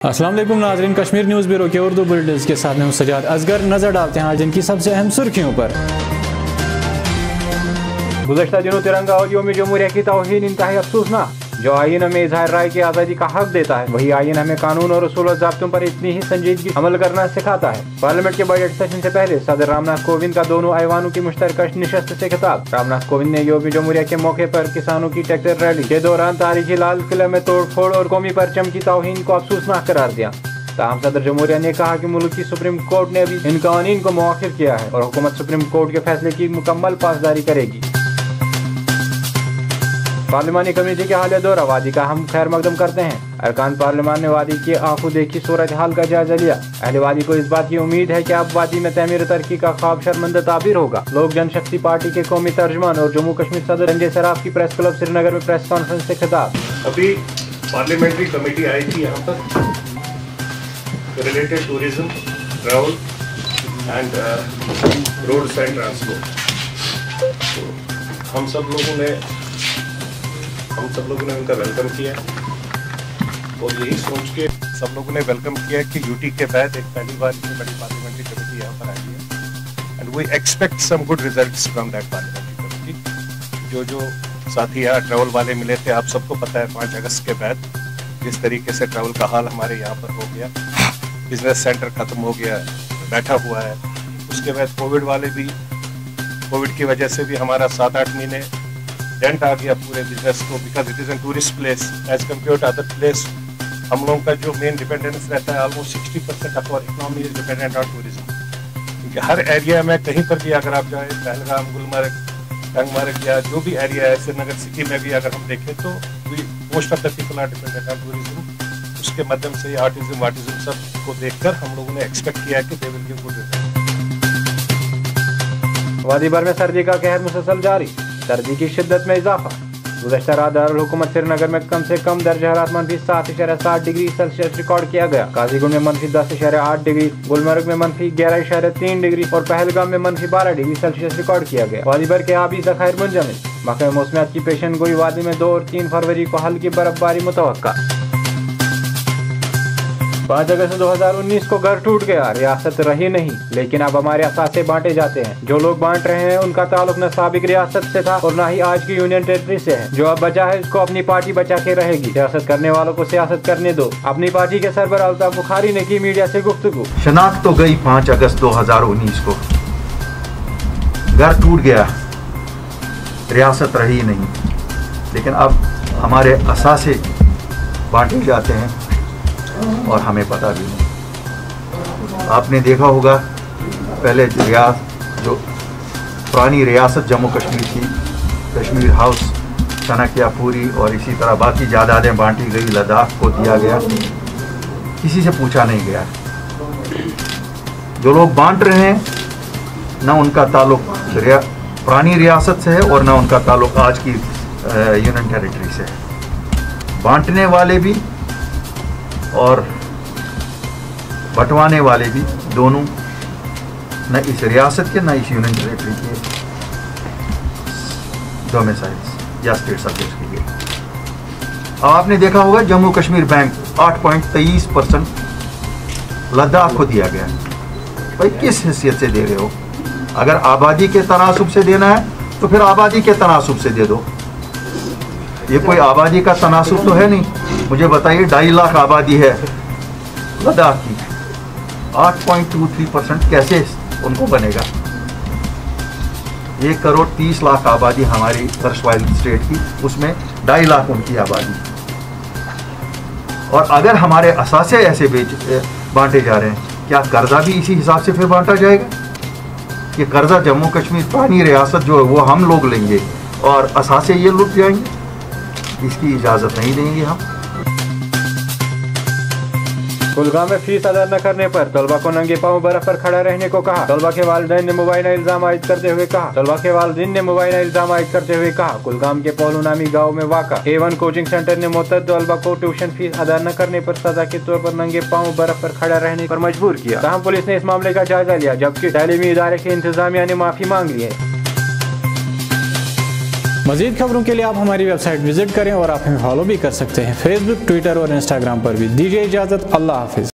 अस्सलाम वालेकुम नाज़रीन, कश्मीर न्यूज़ ब्यूरो के उर्दू बुलेटिन के साथ में हूं सजाद असगर। नजर डालते हैं आज दिन की सबसे अहम सुर्खियों पर। गुज़श्ता दिनों तिरंगा और यौम जमहूरिया की तौहीन इंतहाई अफसोसनाक। जो आईन हमें इज़हार राय की आज़ादी का हक देता है, वही आईन हमें कानून और उसूल और ज़ाब्तों पर इतनी ही संजीदगी अमल करना सिखाता है। पार्लियामेंट के बजट सेशन से पहले सदर रामनाथ कोविंद का दोनों ऐवानों की मुश्तरका नशस्त से खिताब। रामनाथ कोविंद ने यौम जमहूरिया के मौके पर किसानों की ट्रैक्टर रैली के दौरान तारीखी लाल किले में तोड़फोड़ और कौमी परचम की तौहीन को अफसोसनाक करार दिया। ताहम सदर जमहूरिया ने कहा कि मुल्क की सुप्रीम कोर्ट ने भी इन कानून को मौखिर किया है और हुकूमत सुप्रीम कोर्ट के फैसले की मुकम्मल पासदारी करेगी। पार्लिमानी कमेटी के हालिया दौरा वादी का हम खैर मकदम करते हैं। अरकान पार्लिमान ने वादी की आंखों देखी सूरत हाल का जायजा लिया। अहले वादी को इस बात की उम्मीद है कि अब वादी में तमीर तरक्की का ख्वाब शर्मंदा ताबीर होगा। लोक जनशक्ति पार्टी के कौमी तर्जमान और जम्मू कश्मीर सदर संजय सराफ की प्रेस क्लब श्रीनगर में प्रेस कॉन्फ्रेंस से खिताब। अभी पार्लियामेंट्री कमेटी आई थी यहाँ पर related tourism, travel and roads and transport. हम सब लोगों ने उनका वेलकम किया और यही सोच के सब लोगों ने वेलकम किया कि यूटी के बाद एक पहली बार इतनी बड़ी पार्लियामेंट्री कमेटी यहाँ पर आई है and we expect some good results from that parliamentary committee. जो साथी यहाँ ट्रैवल वाले मिले थे, आप सबको पता है 5 अगस्त के बाद जिस तरीके से ट्रैवल का हाल हमारे यहाँ पर हो गया, बिजनेस सेंटर खत्म हो गया, बैठा हुआ है। उसके बाद कोविड वाले भी, कोविड की वजह से भी हमारा 7-8 महीने डेंट आ गया पूरे बिजनेस को, because it is an tourist place as compare to other place. हम लोगों का जो मेन डिपेंडेंस रहता है, almost 60% of our economy is dependent on tourism. क्योंकि हर एरिया में कहीं पर भी अगर आप जाए, पहलगाम, गुलमर्ग, टंगमर्ग या जो भी एरिया है, श्रीनगर सिटी में भी अगर हम देखें तो most of the people are dependent on tourism. उसके माध्यम से आर्टिज्म वाटिज्म सब को देखकर हम लोगों ने एक्सपेक्ट किया कि they will give good result. वादी भर में सर्दी का कहर मुसलसल जारी, सर्दी की शिद्दत में इजाफा। गुज़श्ता रात दारुल हुकूमत श्रीनगर में कम से कम दर्जा हरारत -7.7 डिग्री सेल्सियस रिकॉर्ड किया गया। काजीगुंड में -10.8 डिग्री, गुलमर्ग में -11.3 डिग्री और पहलगाम में -12 डिग्री सेल्सियस रिकॉर्ड किया गया। वादी भर के आबी ज़खायर मुंजमद। महकमे मौसमियात की पेशन गोई वादी में 2 और 3 फरवरी को हल्की बर्फबारी मुतवक्का। 5 अगस्त 2019 को घर टूट गया, रियासत रही नहीं, लेकिन अब हमारे असासे बांटे जाते हैं। जो लोग बांट रहे हैं उनका ताल्लुक न साबिक रियासत से था और न ही आज की यूनियन टेरिटरी से है। जो अब बचा है उसको अपनी पार्टी बचा के रहेगी। सियासत करने वालों को सियासत करने दो। अपनी पार्टी के सरबराह अल्ताफ बुखारी ने की मीडिया से गुफ्तगू। शनाख्त तो गई 5 अगस्त 2019 को, घर टूट गया, रियासत रही नहीं, लेकिन अब हमारे असासे बांटे जाते हैं और हमें पता भी नहीं। आपने देखा होगा पहले जो पुरानी रियासत जम्मू कश्मीर की, कश्मीर हाउस, चाणक्यपुरी और इसी तरह बाकी जायदादें बांटी गई, लद्दाख को दिया गया, किसी से पूछा नहीं गया। जो लोग बांट रहे हैं ना उनका ताल्लुक पुरानी रियासत से है और ना उनका ताल्लुक आज की यूनियन टेरिटरी से है। बांटने वाले भी और बंटवाने वाले भी दोनों न इस रियासत के न इस यूनियन टेरिटरी के डोमिसाइल्स या स्टेट सब्जेक्ट्स के लिए। अब आपने देखा होगा जम्मू कश्मीर बैंक 8.23% लद्दाख को दिया गया। भाई किस हैसियत से दे रहे हो? अगर आबादी के तनासुब से देना है तो फिर आबादी के तनासुब से दे दो। ये कोई आबादी का तनासुब तो है नहीं। मुझे बताइए 2.5 लाख आबादी है लद्दाख की, 8.23% कैसे उनको बनेगा? 1 करोड़ 30 लाख आबादी हमारी सर्चवाइल स्टेट की, उसमें 2.5 लाख उनकी आबादी। और अगर हमारे असासे ऐसे बांटे जा रहे हैं, क्या कर्जा भी इसी हिसाब से फिर बांटा जाएगा? कि कर्जा जम्मू कश्मीर पुरानी रियासत जो है वो हम लोग लेंगे और असासे ये लुट जाएंगे? इसकी इजाज़त नहीं देंगे हम। कुलगाम में फीस अदा न करने पर तलबा को नंगे पांव बर्फ पर खड़ा रहने को कहा। तलबा के वालिदैन ने मुबैना इल्जाम आयद करते हुए कहा कुलगाम के पोलो नामी गाँव में वाक़ा A1 कोचिंग सेंटर ने मुतअद्दिद तलबा को ट्यूशन फीस अदा न करने पर सजा के तौर पर नंगे पांव बर्फ पर खड़ा रहने पर मजबूर किया। तमाम पुलिस ने इस मामले का जायजा लिया, जबकि तालीमी इदारे के इंतजामिया ने माफी मांग ली है। मज़ीद खबरों के लिए आप हमारी वेबसाइट विजिट करें और आप हमें फॉलो भी कर सकते हैं फेसबुक, ट्विटर और इंस्टाग्राम पर भी। दीजिए इजाज़त, अल्लाह हाफिज़।